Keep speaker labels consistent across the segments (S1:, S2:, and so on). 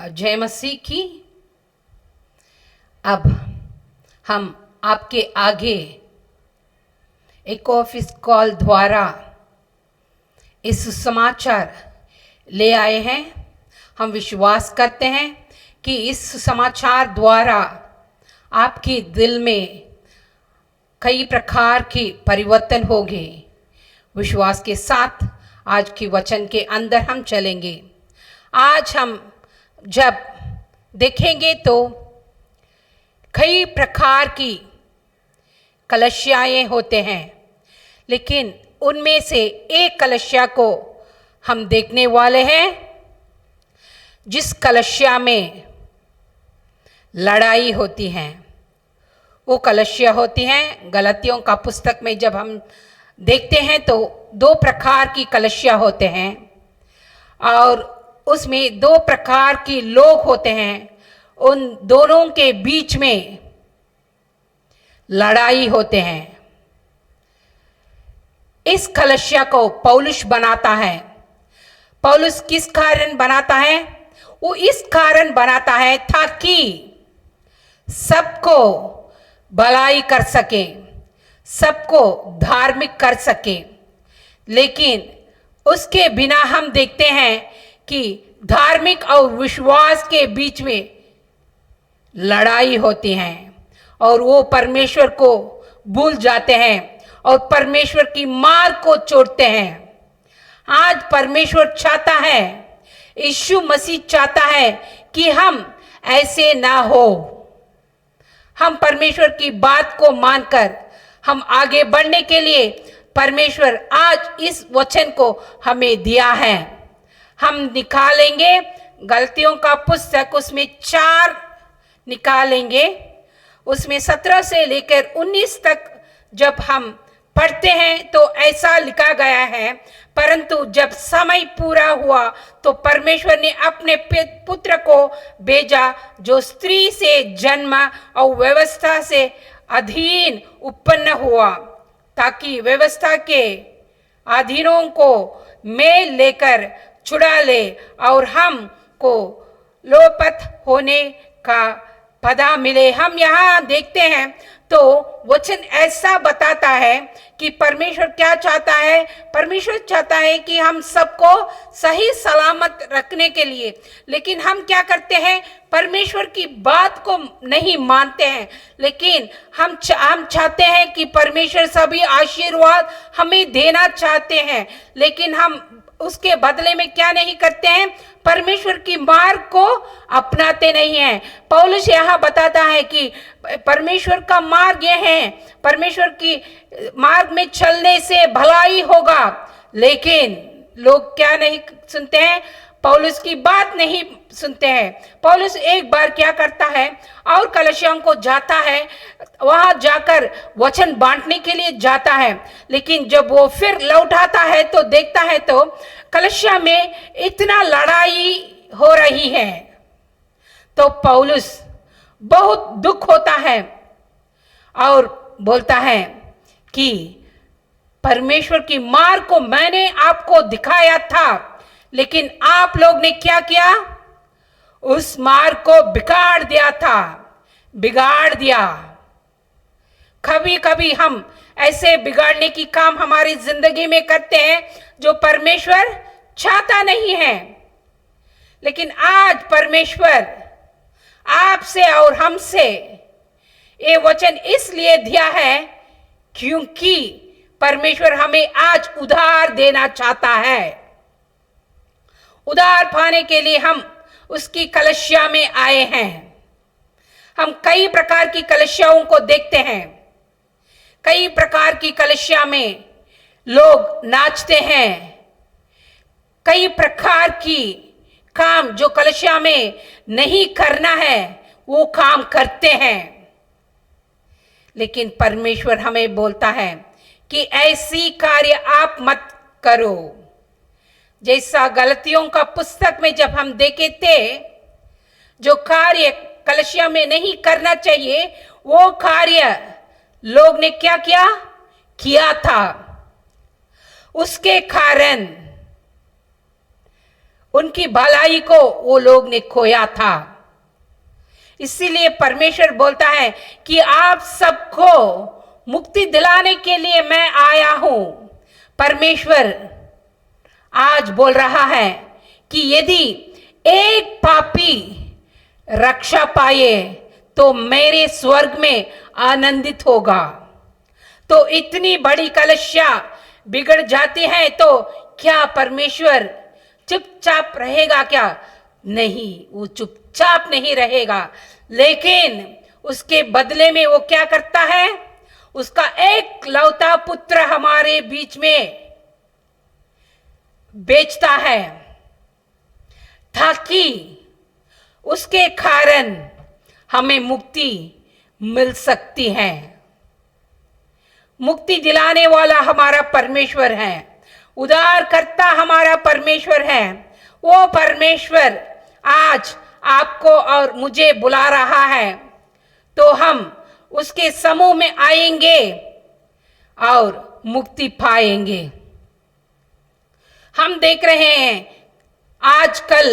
S1: जय मसीह की। अब हम आपके आगे एक ऑफिस कॉल द्वारा इस समाचार ले आए हैं। हम विश्वास करते हैं कि इस समाचार द्वारा आपके दिल में कई प्रकार की परिवर्तन होंगे। विश्वास के साथ आज की वचन के अंदर हम चलेंगे। आज हम जब देखेंगे तो कई प्रकार की कलशियाएं होते हैं, लेकिन उनमें से एक कलशिया को हम देखने वाले हैं जिस कलशिया में लड़ाई होती है। वो कलशिया होती हैं गलतियों का पुस्तक में जब हम देखते हैं तो दो प्रकार की कलशिया होते हैं और उसमें दो प्रकार के लोग होते हैं। उन दोनों के बीच में लड़ाई होते हैं। इस कलशिया को पौलुस बनाता है। पौलुस किस कारण बनाता है? वो इस कारण बनाता है ताकि सबको भलाई कर सके, सबको धार्मिक कर सके। लेकिन उसके बिना हम देखते हैं कि धार्मिक और विश्वास के बीच में लड़ाई होती है और वो परमेश्वर को भूल जाते हैं और परमेश्वर की मार्ग को छोड़ते हैं। आज परमेश्वर चाहता है, यीशु मसीह चाहता है कि हम ऐसे ना हो। हम परमेश्वर की बात को मानकर हम आगे बढ़ने के लिए परमेश्वर आज इस वचन को हमें दिया है। हम निकालेंगे गलतियों का पुस्तक, उसमें 4 निकालेंगे। उसमें 17 से लेकर 19 तक जब हम पढ़ते हैं तो ऐसा लिखा गया है, परंतु जब समय पूरा हुआ तो परमेश्वर ने अपने पुत्र को भेजा जो स्त्री से जन्मा और व्यवस्था से अधीन उत्पन्न हुआ, ताकि व्यवस्था के अधीनों को में लेकर छुड़ा ले और हम को लोपत होने का पता मिले। हम यहाँ देखते हैं तो वचन ऐसा बताता है कि परमेश्वर क्या चाहता है। परमेश्वर चाहता है कि हम सबको सही सलामत रखने के लिए, लेकिन हम क्या करते हैं? परमेश्वर की बात को नहीं मानते हैं। लेकिन हम चाहते हैं कि परमेश्वर सभी आशीर्वाद हमें देना चाहते हैं, लेकिन हम उसके बदले में क्या नहीं करते हैं? परमेश्वर की मार्ग को अपनाते नहीं हैं। पौलुस यहाँ बताता है कि परमेश्वर का मार्ग यह है, परमेश्वर की मार्ग में चलने से भलाई होगा। लेकिन लोग क्या नहीं सुनते हैं? पौलुस की बात नहीं सुनते हैं। पौलुस एक बार क्या करता है और कलशियों को जाता है, वहां जाकर वचन बांटने के लिए जाता है, लेकिन जब वो फिर लौट आता है तो देखता है तो कलशिया में इतना लड़ाई हो रही है। तो पौलुस बहुत दुख होता है और बोलता है कि परमेश्वर की मार्ग को मैंने आपको दिखाया था, लेकिन आप लोग ने क्या किया? उस मार्ग को बिगाड़ दिया था, बिगाड़ दिया। कभी कभी हम ऐसे बिगाड़ने की काम हमारी जिंदगी में करते हैं जो परमेश्वर चाहता नहीं है। लेकिन आज परमेश्वर आपसे और हमसे ये वचन इसलिए दिया है क्योंकि परमेश्वर हमें आज उधार देना चाहता है। उधार पाने के लिए हम उसकी कलशिया में आए हैं। हम कई प्रकार की कलशियाओं को देखते हैं। कई प्रकार की कलशिया में लोग नाचते हैं। कई प्रकार की काम जो कलशिया में नहीं करना है वो काम करते हैं। लेकिन परमेश्वर हमें बोलता है कि ऐसी कार्य आप मत करो। जैसा गलतियों का पुस्तक में जब हम देखे थे, जो कार्य कलशिया में नहीं करना चाहिए वो कार्य लोग ने क्या किया था। उसके कारण उनकी भलाई को वो लोग ने खोया था। इसीलिए परमेश्वर बोलता है कि आप सबको मुक्ति दिलाने के लिए मैं आया हूं। परमेश्वर आज बोल रहा है कि यदि एक पापी रक्षा पाए तो मेरे स्वर्ग में आनंदित होगा। तो इतनी बड़ी कलशा बिगड़ जाती है तो क्या परमेश्वर चुपचाप रहेगा क्या? नहीं, वो चुपचाप नहीं रहेगा, लेकिन उसके बदले में वो क्या करता है? उसका एक लौता पुत्र हमारे बीच में बेचता है ताकि उसके कारण हमें मुक्ति मिल सकती है। मुक्ति दिलाने वाला हमारा परमेश्वर है, उद्धारकर्ता हमारा परमेश्वर है। वो परमेश्वर आज आपको और मुझे बुला रहा है, तो हम उसके समूह में आएंगे और मुक्ति पाएंगे। हम देख रहे हैं आजकल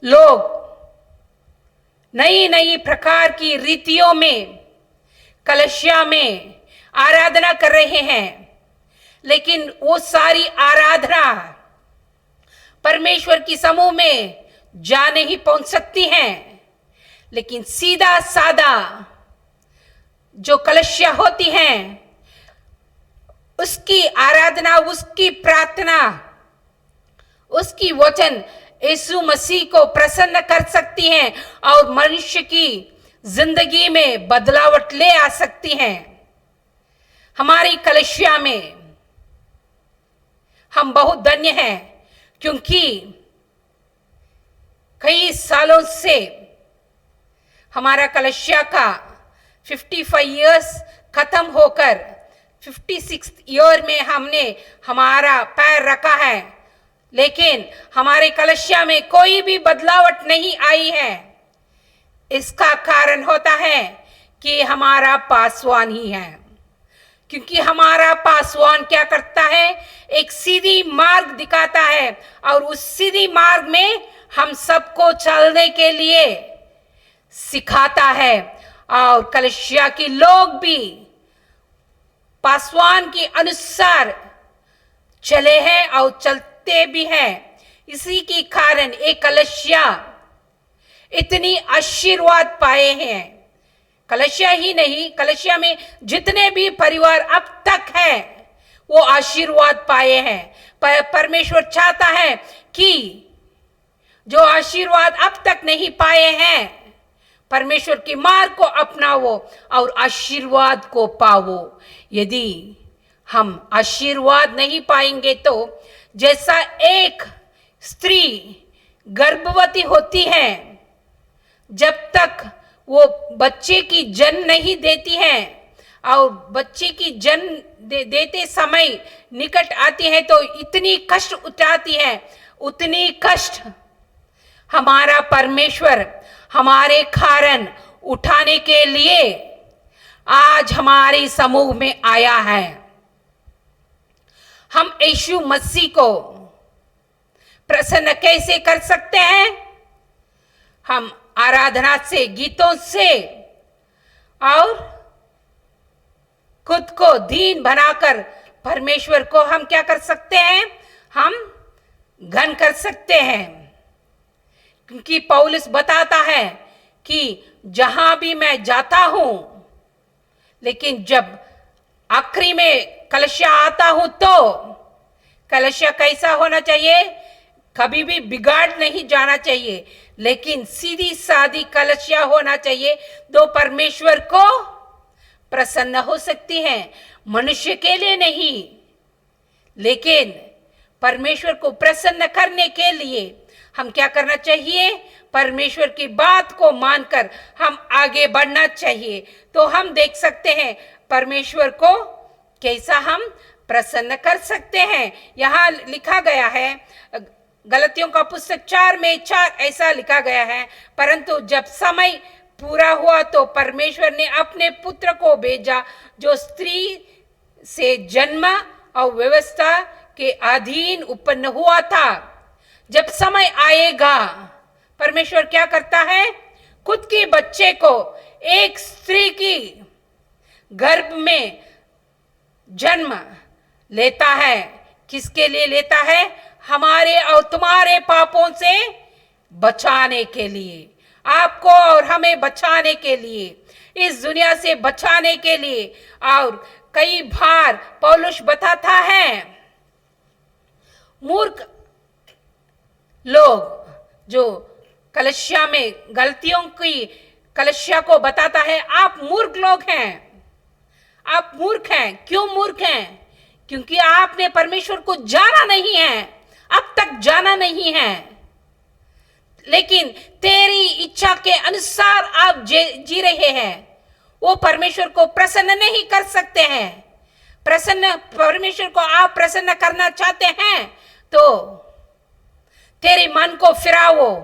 S1: लोग नई नई प्रकार की रीतियों में कलशा में आराधना कर रहे हैं, लेकिन वो सारी आराधना परमेश्वर की समूह में जा नहीं पहुंच सकती हैं। लेकिन सीधा सादा जो कलशा होती हैं, उसकी आराधना, उसकी प्रार्थना, उसकी वचन यीशु मसीह को प्रसन्न कर सकती हैं और मनुष्य की जिंदगी में बदलावट ले आ सकती हैं। हमारी कलशा में हम बहुत धन्य हैं, क्योंकि कई सालों से हमारा कलशा का 55 इयर्स खत्म होकर 56 ईयर में हमने हमारा पैर रखा है, लेकिन हमारे कलशा में कोई भी बदलावट नहीं आई है। इसका कारण होता है कि हमारा पासवान ही है, क्योंकि हमारा पासवान क्या करता है? एक सीधी मार्ग दिखाता है और उस सीधी मार्ग में हम सबको चलने के लिए सिखाता है। और कलशा के लोग भी पासवान के अनुसार चले हैं और चलते भी हैं। इसी के कारण एक कलशा इतनी आशीर्वाद पाए हैं। कलशा ही नहीं, कलशा में जितने भी परिवार अब तक है वो आशीर्वाद पाए हैं। परमेश्वर चाहता है कि जो आशीर्वाद अब तक नहीं पाए हैं, परमेश्वर की मार्ग को अपनाओ और आशीर्वाद को पाओ। यदि हम आशीर्वाद नहीं पाएंगे तो जैसा एक स्त्री गर्भवती होती है, जब तक वो बच्चे की जन्म नहीं देती है और बच्चे की जन्म देते समय निकट आती है तो इतनी कष्ट उठाती है, उतनी कष्ट हमारा परमेश्वर हमारे कारण उठाने के लिए आज हमारे समूह में आया है। हम यीशु मसीह को प्रसन्न कैसे कर सकते हैं? हम आराधना से, गीतों से और खुद को दीन बनाकर परमेश्वर को हम क्या कर सकते हैं? हम घन कर सकते हैं। क्योंकि पौलुस बताता है कि जहां भी मैं जाता हूं, लेकिन जब आखिरी में कलशा आता हूं तो कलशा कैसा होना चाहिए? कभी भी बिगाड़ नहीं जाना चाहिए, लेकिन सीधी सादी कलशा होना चाहिए। तो परमेश्वर को प्रसन्न हो सकती है, मनुष्य के लिए नहीं, लेकिन परमेश्वर को प्रसन्न करने के लिए हम क्या करना चाहिए? परमेश्वर की बात को मानकर हम आगे बढ़ना चाहिए। तो हम देख सकते हैं परमेश्वर को कैसा हम प्रसन्न कर सकते हैं। यहाँ लिखा गया है, गलतियों का पुस्तक 4:4 ऐसा लिखा गया है, परंतु जब समय पूरा हुआ तो परमेश्वर ने अपने पुत्र को भेजा, जो स्त्री से जन्मा और व्यवस्था के अधीन उत्पन्न हुआ था, जब समय आएगा, परमेश्वर क्या करता है? खुद के बच्चे को एक स्त्री की गर्भ में जन्म लेता है। किसके लिए लेता है? हमारे और तुम्हारे पापों से बचाने के लिए, आपको और हमें बचाने के लिए, इस दुनिया से बचाने के लिए। और कई बार पौलुस बताता है, मूर्ख लोग जो कलीसिया में गलतियों की कलीसिया को बताता है, आप मूर्ख लोग हैं, आप मूर्ख हैं। क्यों मूर्ख हैं? क्योंकि आपने परमेश्वर को जाना नहीं है, अब तक जाना नहीं है। लेकिन तेरी इच्छा के अनुसार आप जी रहे हैं, वो परमेश्वर को प्रसन्न नहीं कर सकते हैं। परमेश्वर को आप प्रसन्न करना चाहते हैं तो तेरे मन को फिराओ,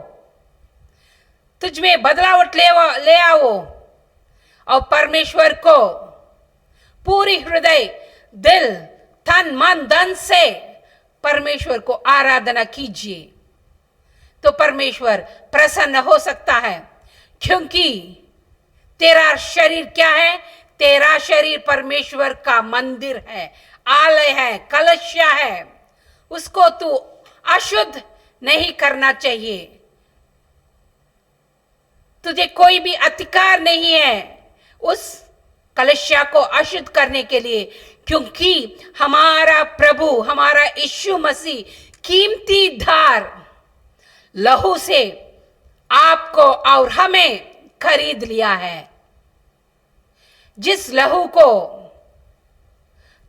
S1: तुझ में बदलावट ले आओ और परमेश्वर को पूरी हृदय, दिल, तन, मन, धन से परमेश्वर को आराधना कीजिए, तो परमेश्वर प्रसन्न हो सकता है। क्योंकि तेरा शरीर क्या है? तेरा शरीर परमेश्वर का मंदिर है, आलय है, कलश है। उसको तू अशुद्ध नहीं करना चाहिए। तुझे कोई भी अधिकार नहीं है उस कलशा को अशुद्ध करने के लिए, क्योंकि हमारा प्रभु, हमारा यीशु मसीह कीमती धार लहू से आपको और हमें खरीद लिया है। जिस लहू को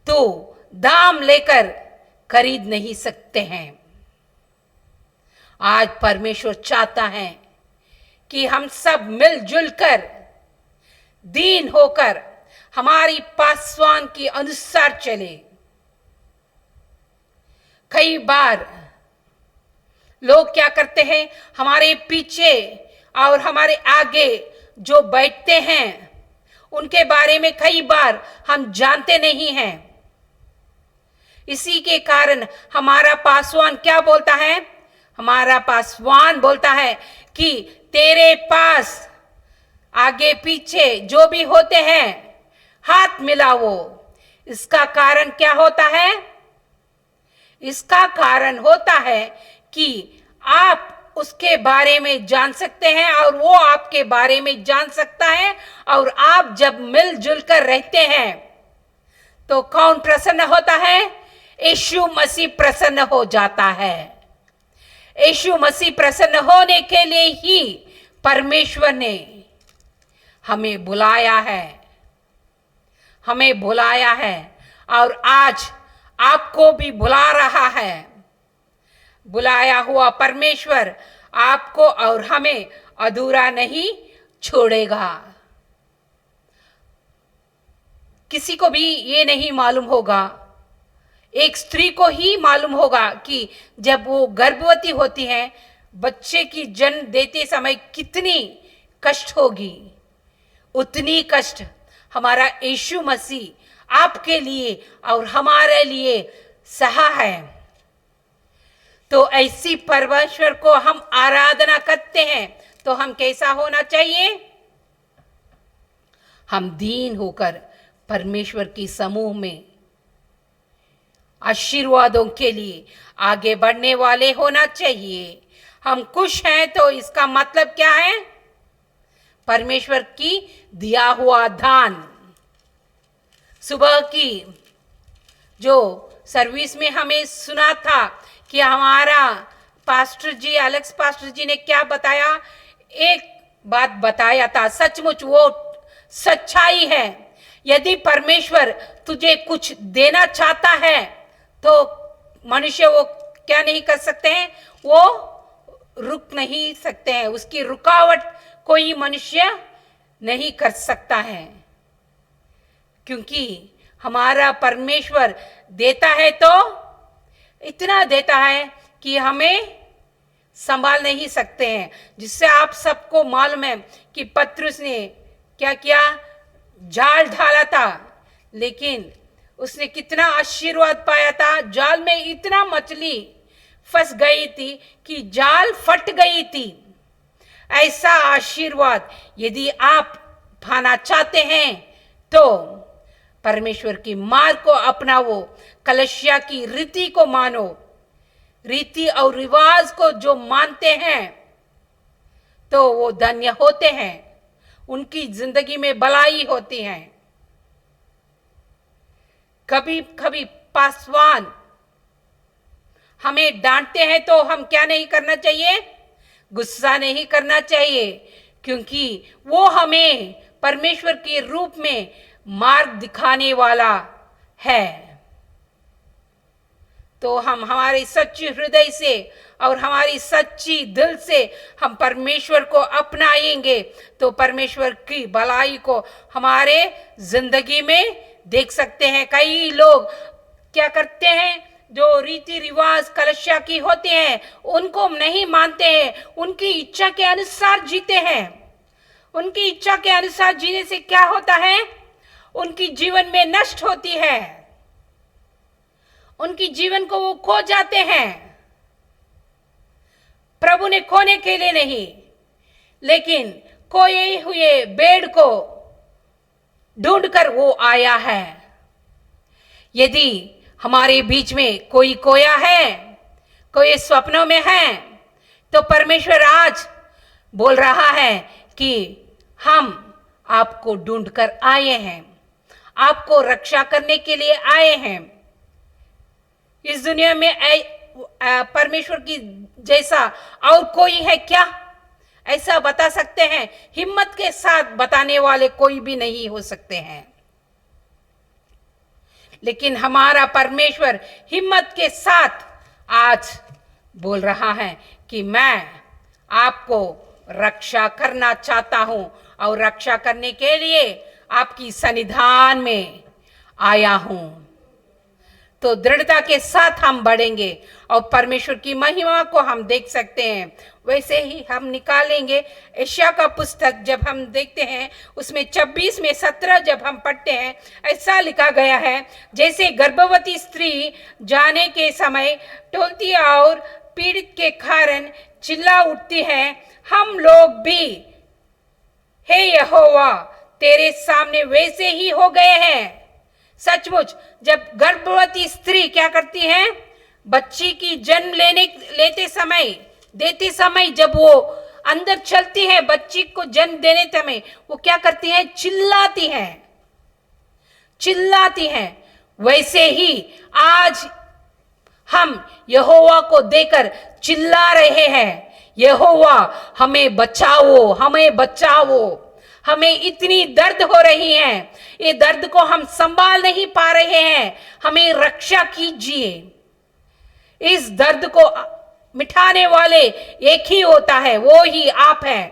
S1: तू दाम लेकर खरीद नहीं सकते हैं। आज परमेश्वर चाहता है कि हम सब मिलजुल कर, दीन होकर हमारी पासवान के अनुसार चले। कई बार लोग क्या करते हैं, हमारे पीछे और हमारे आगे जो बैठते हैं उनके बारे में कई बार हम जानते नहीं हैं। इसी के कारण हमारा पासवान क्या बोलता है? हमारा पासवान बोलता है कि तेरे पास आगे पीछे जो भी होते हैं हाथ मिलाओ। इसका कारण क्या होता है? इसका कारण होता है कि आप उसके बारे में जान सकते हैं और वो आपके बारे में जान सकता है। और आप जब मिलजुल कर रहते हैं तो कौन प्रसन्न होता है? यीशु मसीह प्रसन्न हो जाता है। यीशु मसीह प्रसन्न होने के लिए ही परमेश्वर ने हमें बुलाया है, हमें बुलाया है और आज आपको भी बुला रहा है। बुलाया हुआ परमेश्वर आपको और हमें अधूरा नहीं छोड़ेगा। किसी को भी ये नहीं मालूम होगा, एक स्त्री को ही मालूम होगा कि जब वो गर्भवती होती है, बच्चे की जन्म देते समय कितनी कष्ट होगी। उतनी कष्ट हमारा यीशु मसीह आपके लिए और हमारे लिए सहा है। तो ऐसी परमेश्वर को हम आराधना करते हैं तो हम कैसा होना चाहिए? हम दीन होकर परमेश्वर की समूह में आशीर्वादों के लिए आगे बढ़ने वाले होना चाहिए। हम खुश हैं तो इसका मतलब क्या है? परमेश्वर की दिया हुआ दान। सुबह की जो सर्विस में हमें सुना था कि हमारा पास्टर जी, एलेक्स पास्टर जी ने क्या बताया, एक बात बताया था, सचमुच वो सच्चाई है। यदि परमेश्वर तुझे कुछ देना चाहता है तो मनुष्य वो क्या नहीं कर सकते हैं? वो रुक नहीं सकते हैं। उसकी रुकावट कोई मनुष्य नहीं कर सकता है, क्योंकि हमारा परमेश्वर देता है तो इतना देता है कि हमें संभाल नहीं सकते हैं। जिससे आप सबको मालूम है कि पतरस ने क्या किया? जाल ढाला था, लेकिन उसने कितना आशीर्वाद पाया था। जाल में इतना मछली फंस गई थी, कि जाल फट गई थी। ऐसा आशीर्वाद यदि आप पाना चाहते हैं तो परमेश्वर की मार्ग को अपनाओ, कलसिया की रीति को मानो। रीति और रिवाज को जो मानते हैं तो वो धन्य होते हैं, उनकी जिंदगी में भलाई होती है। कभी कभी पासवान हमें डांटते हैं तो हम क्या नहीं करना चाहिए? गुस्सा नहीं करना चाहिए, क्योंकि वो हमें परमेश्वर के रूप में मार्ग दिखाने वाला है। तो हम हमारे सच्चे हृदय से और हमारी सच्ची दिल से हम परमेश्वर को अपनाएंगे तो परमेश्वर की भलाई को हमारे जिंदगी में देख सकते हैं। कई लोग क्या करते हैं, जो रीति रिवाज कलशा की होते हैं उनको नहीं मानते हैं, उनकी इच्छा के अनुसार जीते हैं। उनकी इच्छा के अनुसार जीने से क्या होता है? उनकी जीवन में नष्ट होती है, उनकी जीवन को वो खो जाते हैं। प्रभु ने खोने के लिए नहीं, लेकिन खोए हुए भेड़ को ढूंढकर वो आया है। यदि हमारे बीच में कोई खोया है, कोई स्वप्नों में है, तो परमेश्वर आज बोल रहा है कि हम आपको ढूंढकर आए हैं, आपको रक्षा करने के लिए आए हैं। इस दुनिया में परमेश्वर की जैसा और कोई है क्या? ऐसा बता सकते हैं, हिम्मत के साथ बताने वाले कोई भी नहीं हो सकते हैं। लेकिन हमारा परमेश्वर हिम्मत के साथ आज बोल रहा है कि मैं आपको रक्षा करना चाहता हूं और रक्षा करने के लिए आपकी सन्निधान में आया हूं। तो दृढ़ता के साथ हम बढ़ेंगे और परमेश्वर की महिमा को हम देख सकते हैं। वैसे ही हम निकालेंगे यशायाह का पुस्तक, जब हम देखते हैं उसमें 26 में 17 जब हम पढ़ते हैं, ऐसा लिखा गया है, जैसे गर्भवती स्त्री जाने के समय टोलती और पीड़ित के कारण चिल्ला उठती है, हम लोग भी हे यहोवा तेरे सामने वैसे ही हो गए हैं। सचमुच जब गर्भवती स्त्री क्या करती है, बच्ची की जन्म देते समय जब वो अंदर चलती है, बच्ची को जन्म देने समय वो क्या करती है? चिल्लाती है। वैसे ही आज हम यहोवा को देकर चिल्ला रहे हैं, यहोवा हमें बचाओ, हमें बचाओ। हमें इतनी दर्द हो रही है, ये दर्द को हम संभाल नहीं पा रहे हैं, हमें रक्षा कीजिए। इस दर्द को मिटाने वाले एक ही होता है, वो ही आप हैं।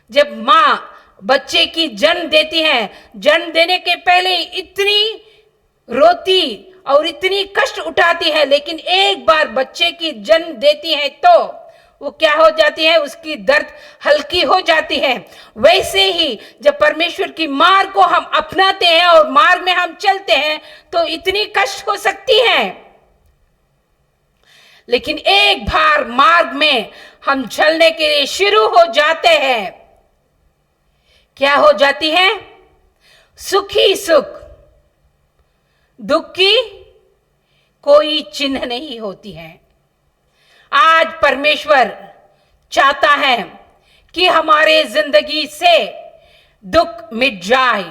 S1: जब मां बच्चे की जन्म देती है, जन्म देने के पहले इतनी रोती और इतनी कष्ट उठाती है, लेकिन एक बार बच्चे की जन्म देती है तो वो क्या हो जाती है? उसकी दर्द हल्की हो जाती है। वैसे ही जब परमेश्वर की मार्ग को हम अपनाते हैं और मार्ग में हम चलते हैं तो इतनी कष्ट हो सकती है, लेकिन एक बार मार्ग में हम चलने के लिए शुरू हो जाते हैं, क्या हो जाती है? सुखी सुख, दुख की कोई चिन्ह नहीं होती है। आज परमेश्वर चाहता है कि हमारे जिंदगी से दुख मिट जाए।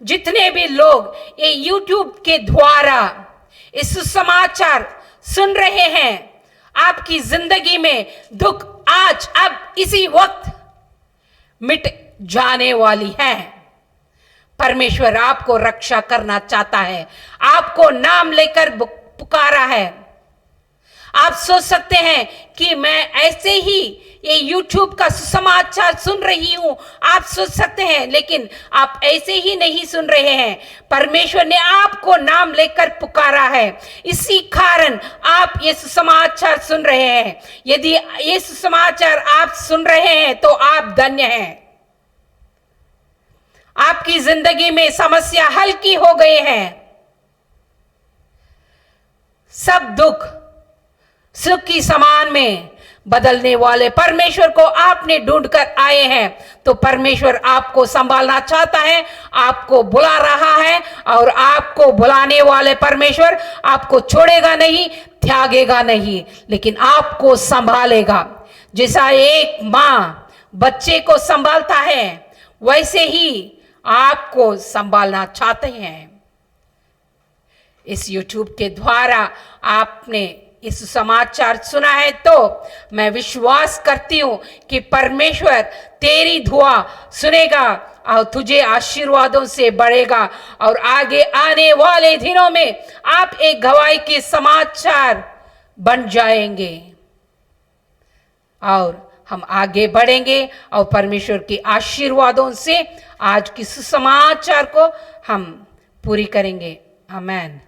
S1: जितने भी लोग ये YouTube के द्वारा इस सुसमाचार सुन रहे हैं, आपकी जिंदगी में दुख आज अब इसी वक्त मिट जाने वाली है। परमेश्वर आपको रक्षा करना चाहता है, आपको नाम लेकर पुकारा है। आप सोच सकते हैं कि मैं ऐसे ही ये YouTube का सुसमाचार सुन रही हूं, आप सोच सकते हैं, लेकिन आप ऐसे ही नहीं सुन रहे हैं। परमेश्वर ने आपको नाम लेकर पुकारा है, इसी कारण आप ये सुसमाचार सुन रहे हैं। यदि ये सुसमाचार आप सुन रहे हैं तो आप धन्य हैं। आपकी जिंदगी में समस्या हल्की हो गई है। सब दुख सुख की समान में बदलने वाले परमेश्वर को आपने ढूंढकर आए हैं, तो परमेश्वर आपको संभालना चाहता है, आपको बुला रहा है, और आपको बुलाने वाले परमेश्वर आपको छोड़ेगा नहीं, त्यागेगा नहीं, लेकिन आपको संभालेगा। जैसा एक मां बच्चे को संभालता है, वैसे ही आपको संभालना चाहते हैं। इस YouTube के द्वारा आपने इस समाचार सुना है, तो मैं विश्वास करती हूं कि परमेश्वर तेरी दुआ सुनेगा और तुझे आशीर्वादों से बढ़ेगा, और आगे आने वाले दिनों में आप एक गवाही के समाचार बन जाएंगे, और हम आगे बढ़ेंगे और परमेश्वर के आशीर्वादों से आज की सुसमाचार को हम पूरी करेंगे। आमीन।